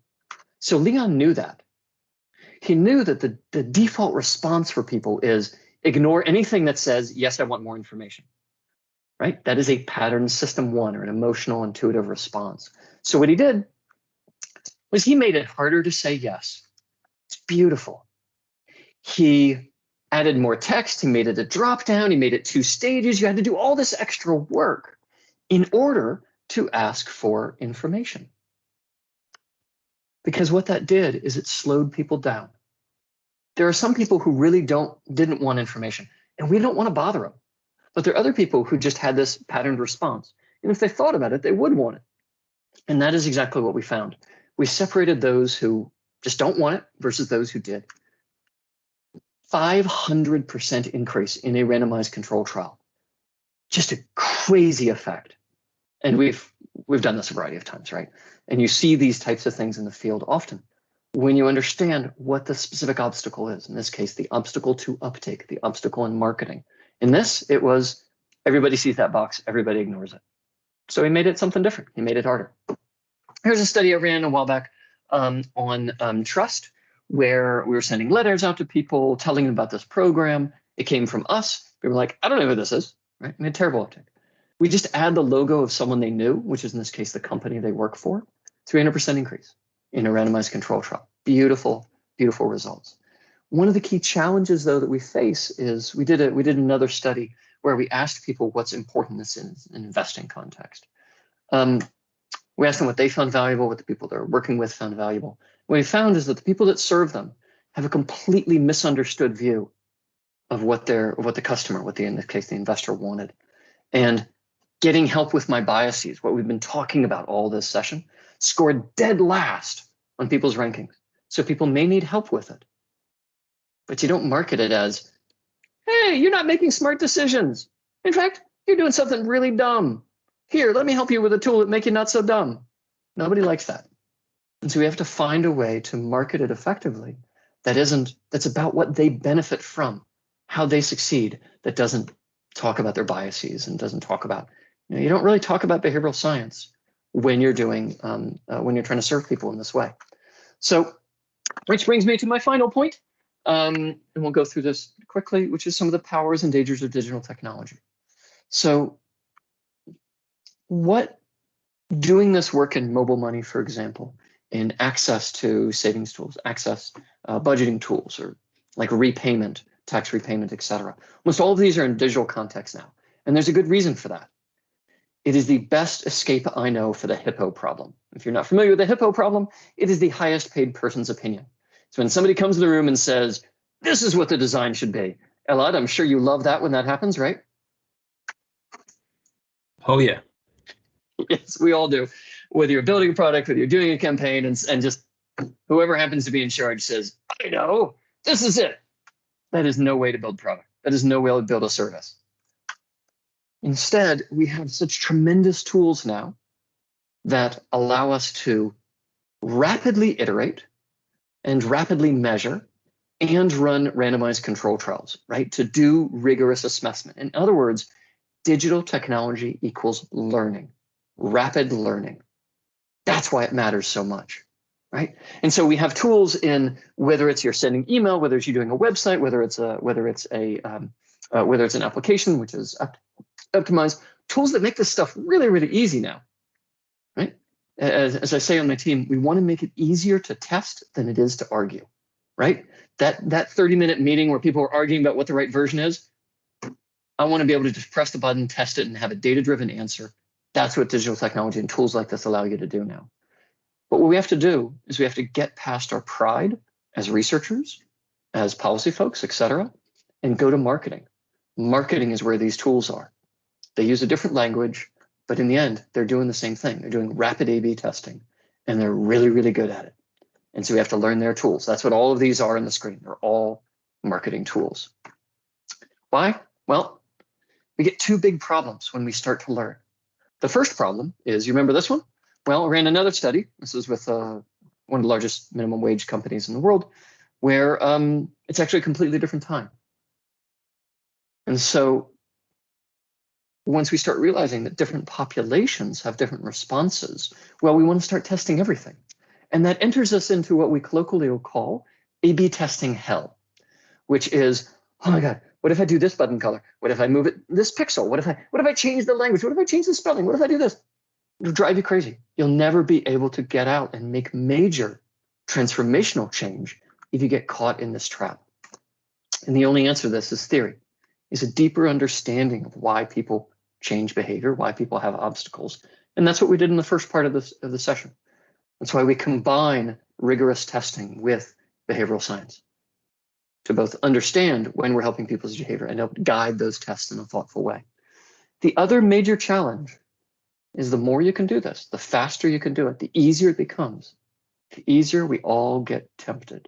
So Leon knew that. He knew that the default response for people is ignore anything that says, yes, I want more information, right? That is a pattern system 1 or an emotional intuitive response. So what he did was he made it harder to say yes. It's beautiful. He added more text. He made it a drop down. He made it 2 stages. You had to do all this extra work in order to ask for information. Because what that did is it slowed people down. There are some people who really didn't want information, and we don't want to bother them. But there are other people who just had this patterned response. And if they thought about it, they would want it. And that is exactly what we found. We separated those who just don't want it versus those who did. 500% increase in a randomized control trial. Just a crazy effect. And we've done this a variety of times, right? And you see these types of things in the field often when you understand what the specific obstacle is. In this case, the obstacle to uptake, the obstacle in marketing. In this, it was everybody sees that box, everybody ignores it. So he made it something different. He made it harder. Here's a study I ran a while back on trust, where we were sending letters out to people, telling them about this program. It came from us. We were like, I don't know who this is, right? We had terrible uptake. We just add the logo of someone they knew, which is in this case the company they work for, 300% increase in a randomized control trial. Beautiful, beautiful results. One of the key challenges, though, that we face is we did another study where we asked people what's important in an investing context. We asked them what they found valuable, what the people they're working with found valuable. What we found is that the people that serve them have a completely misunderstood view of what the customer, in this case the investor, wanted. And getting help with my biases, what we've been talking about all this session, scored dead last on people's rankings. So people may need help with it. But you don't market it as, hey, you're not making smart decisions. In fact, you're doing something really dumb. Here, let me help you with a tool that make you not so dumb. Nobody likes that. And so we have to find a way to market it effectively that's about what they benefit from, how they succeed, that doesn't talk about their biases and doesn't talk about, you don't really talk about behavioral science when you're doing, when you're trying to serve people in this way. So, which brings me to my final point, and we'll go through this quickly, which is some of the powers and dangers of digital technology. So, what doing this work in mobile money, for example, in access to savings tools, access budgeting tools, or like repayment, tax repayment, etc. Almost all of these are in digital context now, and there's a good reason for that. It is the best escape I know for the hippo problem. If you're not familiar with the hippo problem, it is the highest paid person's opinion. So when somebody comes to the room and says, this is what the design should be. Elad, I'm sure you love that when that happens, right? Oh, yeah. Yes, we all do. Whether you're building a product, whether you're doing a campaign, and just whoever happens to be in charge says, I know, this is it. That is no way to build product. That is no way to build a service. Instead, we have such tremendous tools now that allow us to rapidly iterate and rapidly measure and run randomized control trials, right? To do rigorous assessment. In other words, digital technology equals learning, rapid learning. That's why it matters so much, right? And so we have tools in whether it's you're sending email, whether it's you doing a website, whether it's an application which is optimized, tools that make this stuff really, really easy now, right? As I say on my team, we want to make it easier to test than it is to argue, right? That 30-minute meeting where people are arguing about what the right version is, I want to be able to just press the button, test it, and have a data-driven answer. That's what digital technology and tools like this allow you to do now. But what we have to do is we have to get past our pride as researchers, as policy folks, et cetera, and go to marketing. Marketing is where these tools are. They use a different language, but in the end, they're doing the same thing. They're doing rapid A/B testing, and they're really, really good at it. And so we have to learn their tools. That's what all of these are on the screen. They're all marketing tools. Why? Well, we get two big problems when we start to learn. The first problem is, you remember this one? Well, I ran another study. This is with one of the largest minimum wage companies in the world, where it's actually a completely different time. And so once we start realizing that different populations have different responses, well, we want to start testing everything. And that enters us into what we colloquially will call A/B testing hell, which is, oh my God, what if I do this button color? What if I move it this pixel? What if I change the language? What if I change the spelling? What if I do this? It'll drive you crazy. You'll never be able to get out and make major transformational change if you get caught in this trap. And the only answer to this is theory, is a deeper understanding of why people change behavior, why people have obstacles. And that's what we did in the first part of the session. That's why we combine rigorous testing with behavioral science to both understand when we're helping people's behavior and help guide those tests in a thoughtful way. The other major challenge is the more you can do this, the faster you can do it, the easier it becomes, the easier we all get tempted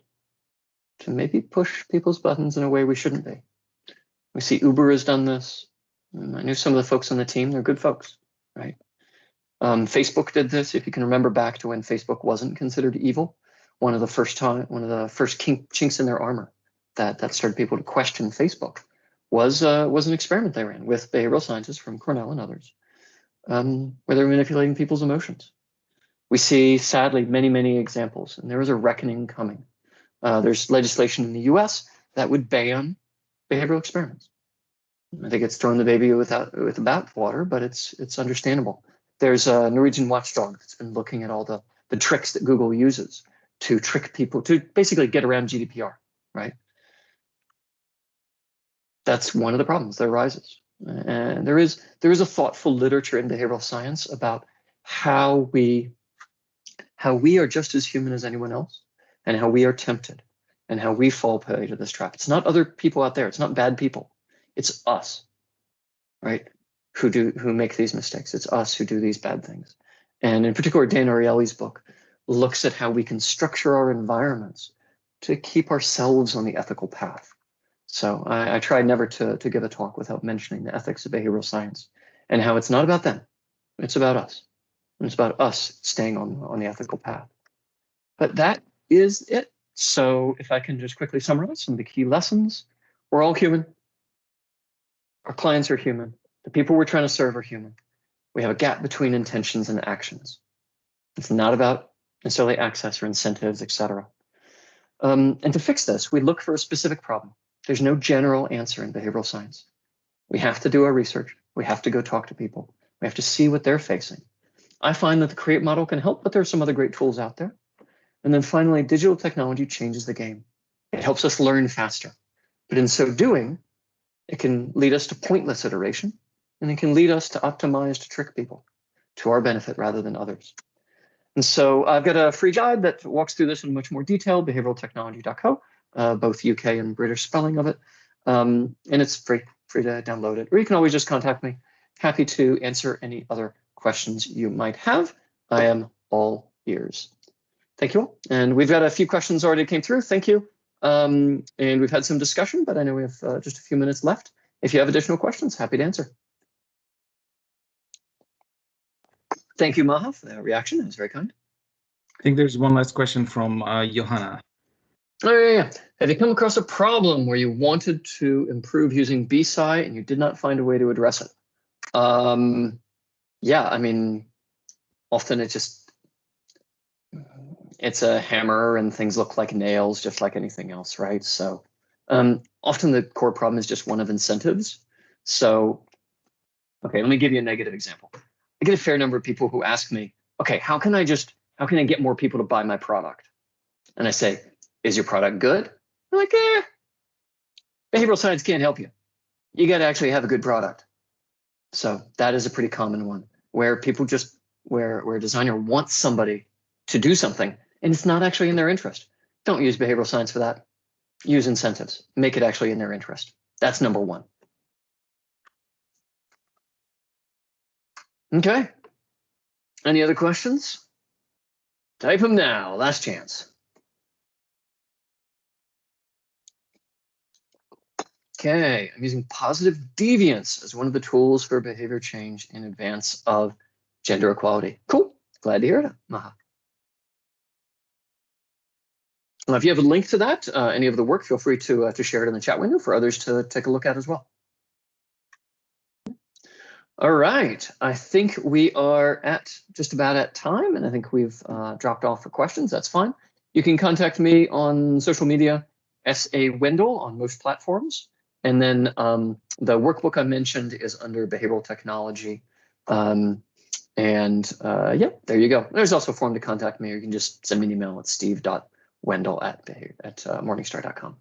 to maybe push people's buttons in a way we shouldn't be. We see Uber has done this. I knew some of the folks on the team, they're good folks, right? Facebook did this, if you can remember back to when Facebook wasn't considered evil. One of the first chinks in their armor that started people to question Facebook was an experiment they ran with behavioral scientists from Cornell and others, where they were manipulating people's emotions. We see, sadly, many, many examples, and there is a reckoning coming. There's legislation in the US that would ban behavioral experiments. I think it's throwing the baby with the bathwater, but it's understandable. There's a Norwegian watchdog that's been looking at all the tricks that Google uses to trick people, to basically get around GDPR, right? That's one of the problems that arises. And there is a thoughtful literature in behavioral science about how we are just as human as anyone else, and how we are tempted, and how we fall prey to this trap. It's not other people out there. It's not bad people. It's us, right? Who make these mistakes. It's us who do these bad things. And in particular, Dan Ariely's book looks at how we can structure our environments to keep ourselves on the ethical path. So I try never to give a talk without mentioning the ethics of behavioral science and how it's not about them. It's about us. And it's about us staying on the ethical path. But that is it. So if I can just quickly summarize some of the key lessons. We're all human. Our clients are human. The people we're trying to serve are human. We have a gap between intentions and actions. It's not about necessarily access or incentives, et cetera. And to fix this, we look for a specific problem. There's no general answer in behavioral science. We have to do our research. We have to go talk to people. We have to see what they're facing. I find that the CREATE model can help, but there are some other great tools out there. And then finally, digital technology changes the game. It helps us learn faster. But in so doing, it can lead us to pointless iteration, and it can lead us to optimize to trick people to our benefit rather than others. And so I've got a free guide that walks through this in much more detail, behavioraltechnology.co, both UK and British spelling of it. And it's free to download it. Or you can always just contact me. happy to answer any other questions you might have. I am all ears. Thank you all. And we've got a few questions already came through. Thank you. And we've had some discussion, but I know we have just a few minutes left. If you have additional questions, happy to answer. Thank you, Maha, for that reaction. That was very kind. I think there's one last question from Johanna. Oh, yeah. Have you come across a problem where you wanted to improve using BSci and you did not find a way to address it? Yeah, I mean, often it's a hammer and things look like nails, just like anything else, right? So often the core problem is just one of incentives. So, okay, let me give you a negative example. I get a fair number of people who ask me, okay, how can I get more people to buy my product? And I say, is your product good? They're like, behavioral science can't help you. You got to actually have a good product. So that is a pretty common one where people where a designer wants somebody to do something and it's not actually in their interest. Don't use behavioral science for that. Use incentives. Make it actually in their interest. That's number one. Okay. Any other questions? Type them now. Last chance. Okay, I'm using positive deviance as one of the tools for behavior change in advance of gender equality. Cool. Glad to hear it, Maha. Well, if you have a link to that, any of the work, feel free to share it in the chat window for others to take a look at as well. All right, I think we are just about at time, and I think we've dropped off for questions. That's fine. You can contact me on social media, SA Wendel on most platforms. And then the workbook I mentioned is under behavioral technology. Yeah, there you go. There's also a form to contact me, or you can just send me an email at steve.wendel@morningstar.com.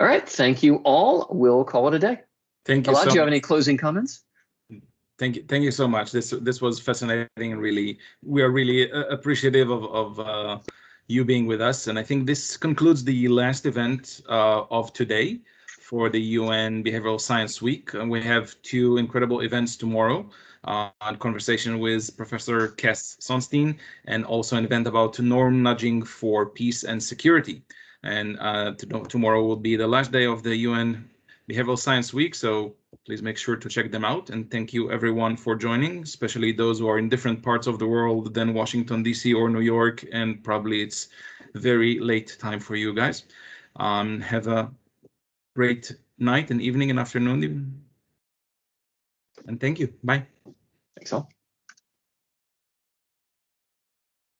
All right, thank you all. We'll call it a day. Thank you. Elad, do you have any closing comments? Thank you so much. This was fascinating, and really, we are really appreciative of you being with us. And I think this concludes the last event of today for the UN Behavioral Science Week. And we have two incredible events tomorrow. A conversation with Professor Cass Sonstein, and also an event about norm nudging for peace and security. And tomorrow will be the last day of the UN Behavioral Science Week, so please make sure to check them out. And thank you everyone for joining, especially those who are in different parts of the world than Washington, D.C. or New York, and probably it's very late time for you guys. Have a great night and evening and afternoon. And thank you. Bye. Thanks all.